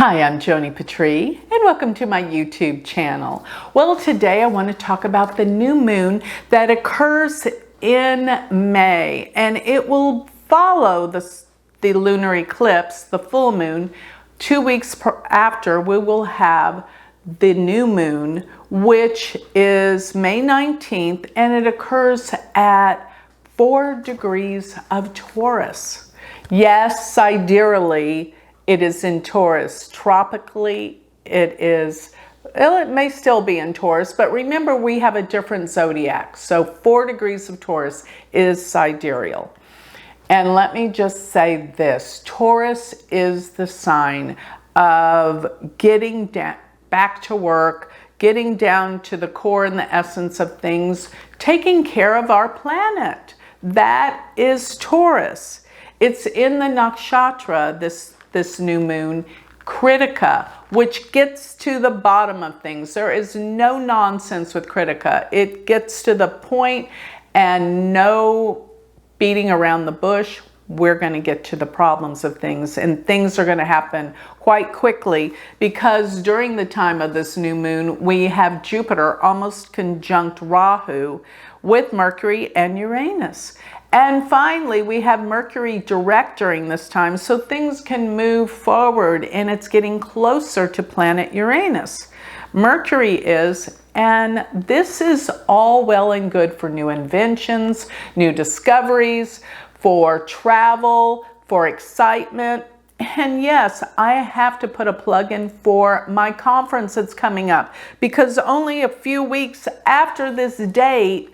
Hi, I'm Joni Patry, and welcome to my YouTube channel. Well, today I want to talk about the new moon that occurs in May, and it will follow the lunar eclipse, the full moon. 2 weeks after, we will have the new moon, which is May 19th, and it occurs at 4 degrees of Taurus. Yes, sidereally, it is in Taurus. Tropically, it may still be in Taurus, but remember we have a different zodiac. So 4 degrees of Taurus is sidereal. And let me just say this, Taurus is the sign of getting back to work, getting down to the core and the essence of things, taking care of our planet. That is Taurus. It's in the nakshatra, this new moon, Kritika, which gets to the bottom of things. There is no nonsense with Kritika. It gets to the point and no beating around the bush. We're going to get to the problems of things, and things are going to happen quite quickly because during the time of this new moon, we have Jupiter almost conjunct Rahu with Mercury and Uranus. And finally, we have Mercury direct during this time, so things can move forward, and it's getting closer to planet Uranus. Mercury is, and this is all well and good for new inventions, new discoveries, for travel, for excitement. And yes, I have to put a plug in for my conference that's coming up, because only a few weeks after this date,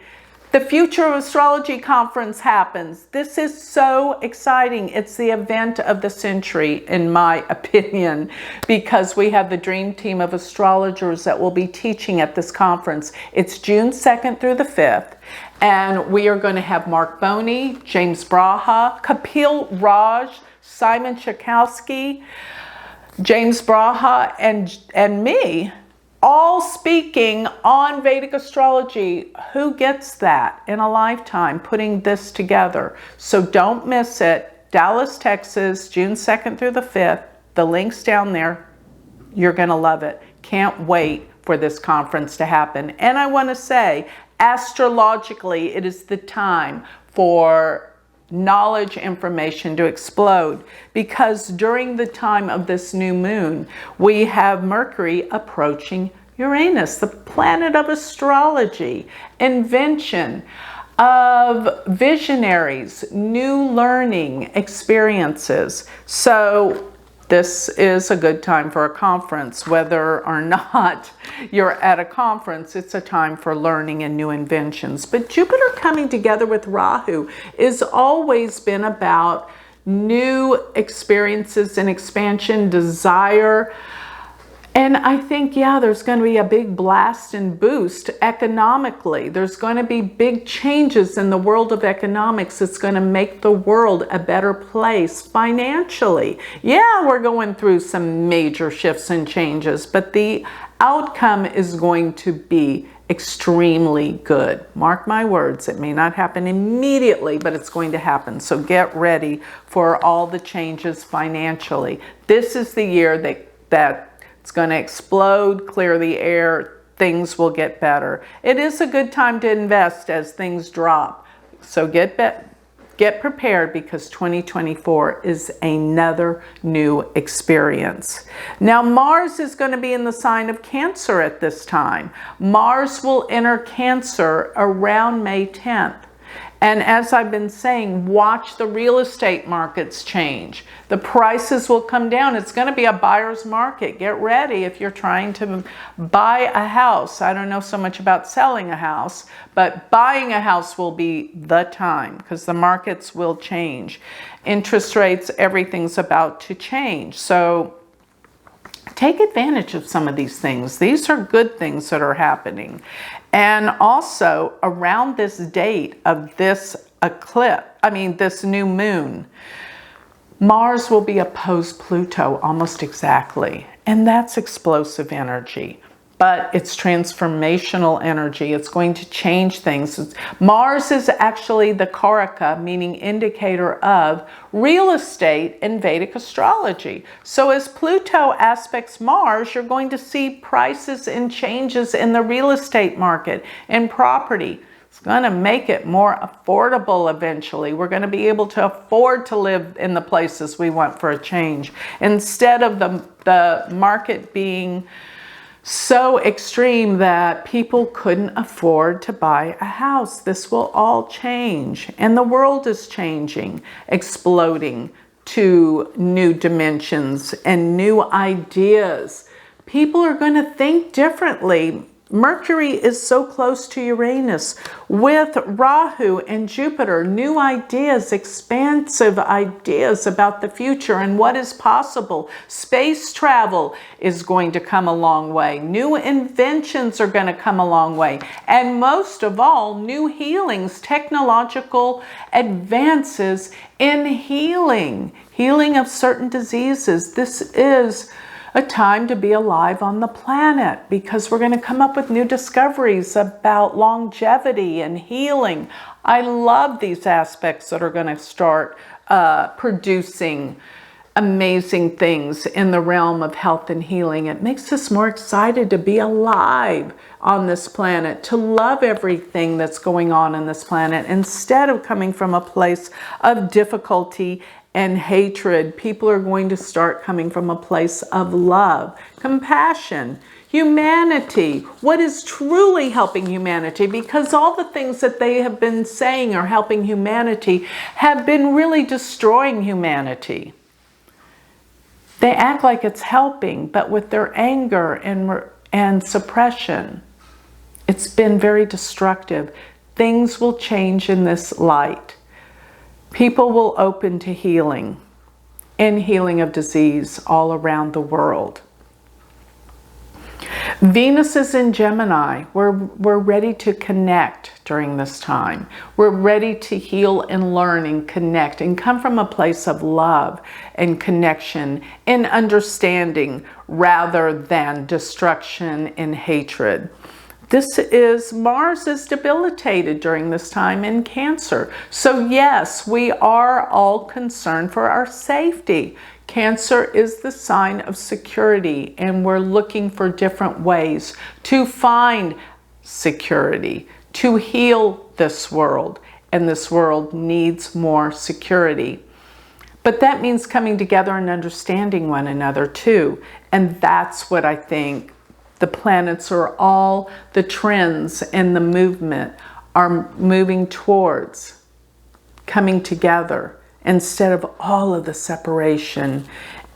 the Future of Astrology conference happens. This is so exciting. It's the event of the century, in my opinion, because we have the dream team of astrologers that will be teaching at this conference. It's June 2nd through the 5th, and we are going to have Mark Boney, James Braha, Kapil Raj, Simon Chakowski, James Braha, and me, all speaking on Vedic astrology. Who gets that in a lifetime, putting this together? So don't miss it. Dallas, Texas, June 2nd through the 5th. The link's down there. You're going to love it. Can't wait for this conference to happen. And I want to say, astrologically, it is the time for knowledge, information to explode, because during the time of this new moon, we have Mercury approaching Uranus, the planet of astrology, invention, of visionaries, new learning experiences. So this is a good time for a conference. Whether or not you're at a conference, it's a time for learning and new inventions. But Jupiter coming together with Rahu has always been about new experiences and expansion, desire. And I think, yeah, there's going to be a big blast and boost economically. There's going to be big changes in the world of economics. It's going to make the world a better place financially. Yeah, we're going through some major shifts and changes, but the outcome is going to be extremely good. Mark my words, it may not happen immediately, but it's going to happen. So get ready for all the changes financially. This is the year that it's going to explode, clear the air, things will get better. It is a good time to invest as things drop. So get prepared, because 2024 is another new experience. Now, Mars is going to be in the sign of Cancer at this time. Mars will enter Cancer around May 10th. And as I've been saying, watch the real estate markets change. The prices will come down. It's going to be a buyer's market. Get ready if you're trying to buy a house. I don't know so much about selling a house, but buying a house will be the time, because the markets will change. Interest rates, everything's about to change. So take advantage of some of these things. These are good things that are happening. And also around this date of this this new moon, Mars will be opposed Pluto almost exactly. And that's explosive energy. but it's transformational energy. It's going to change things. Mars is actually the Karaka, meaning indicator of real estate in Vedic astrology. So as Pluto aspects Mars, you're going to see prices and changes in the real estate market and property. It's going to make it more affordable eventually. We're going to be able to afford to live in the places we want for a change, instead of the market being so extreme that people couldn't afford to buy a house. This will all change, and the world is changing, exploding to new dimensions and new ideas. People are going to think differently. Mercury is so close to Uranus. With Rahu and Jupiter, new ideas, expansive ideas about the future and what is possible. Space travel is going to come a long way. New inventions are going to come a long way. And most of all, new healings, technological advances in healing of certain diseases. This is a time to be alive on the planet, because we're going to come up with new discoveries about longevity and healing. I love these aspects that are going to start producing amazing things in the realm of health and healing. It makes us more excited to be alive on this planet, to love everything that's going on in this planet, instead of coming from a place of difficulty and hatred. People are going to start coming from a place of love, compassion, humanity. What is truly helping humanity? Because all the things that they have been saying are helping humanity have been really destroying humanity. They act like it's helping, but with their anger and suppression, it's been very destructive. Things will change in this light. People will open to healing and healing of disease all around the world. Venus is in Gemini. We're ready to connect during this time. We're ready to heal and learn and connect and come from a place of love and connection and understanding, rather than destruction and hatred. Mars is debilitated during this time in Cancer. So yes, we are all concerned for our safety. Cancer is the sign of security, and we're looking for different ways to find security, to heal this world. And this world needs more security. But that means coming together and understanding one another too. And that's what I think the planets are all, the trends and the movement are moving towards coming together, instead of all of the separation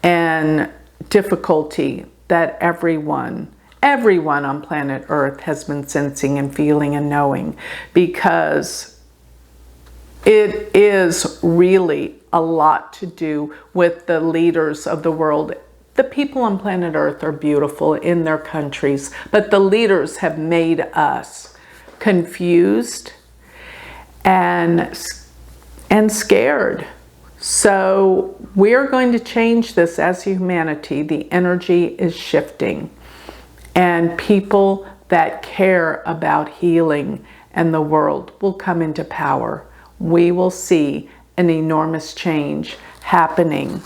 and difficulty that everyone on planet Earth has been sensing and feeling and knowing, because it is really a lot to do with the leaders of the world. The people on planet Earth are beautiful in their countries, but the leaders have made us confused and scared. So we're going to change this as humanity. The energy is shifting, and people that care about healing and the world will come into power. We will see an enormous change happening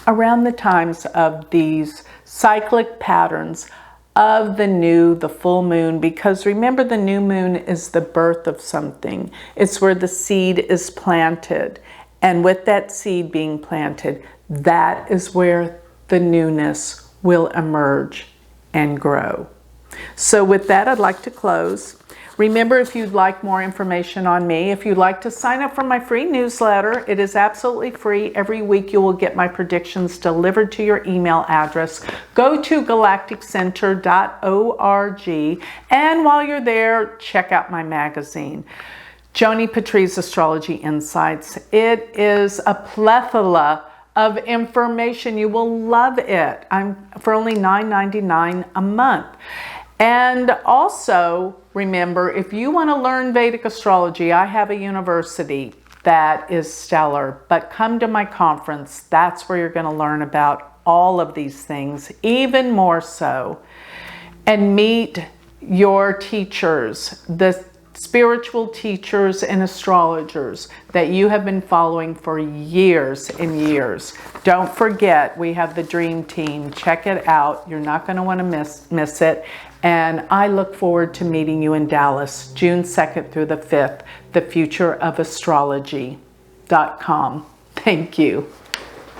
around the times of these cyclic patterns of the full moon, because remember, the new moon is the birth of something. It's where the seed is planted. And with that seed being planted, that is where the newness will emerge and grow. So with that, I'd like to close. Remember, if you'd like more information on me, if you'd like to sign up for my free newsletter, it is absolutely free. Every week you will get my predictions delivered to your email address. Go to galacticcenter.org, and while you're there, check out my magazine, Joni Patry's Astrology Insights. It is a plethora of information. You will love it. I'm for only $9.99 a month. And also, remember, if you want to learn Vedic astrology, I have a university that is stellar. But come to my conference. That's where you're going to learn about all of these things, even more so. and meet your teachers, the spiritual teachers and astrologers that you have been following for years and years. Don't forget, we have the Dream Team. Check it out. You're not going to want to miss it. And I look forward to meeting you in Dallas, June 2nd through the 5th, thefutureofastrology.com. Thank you.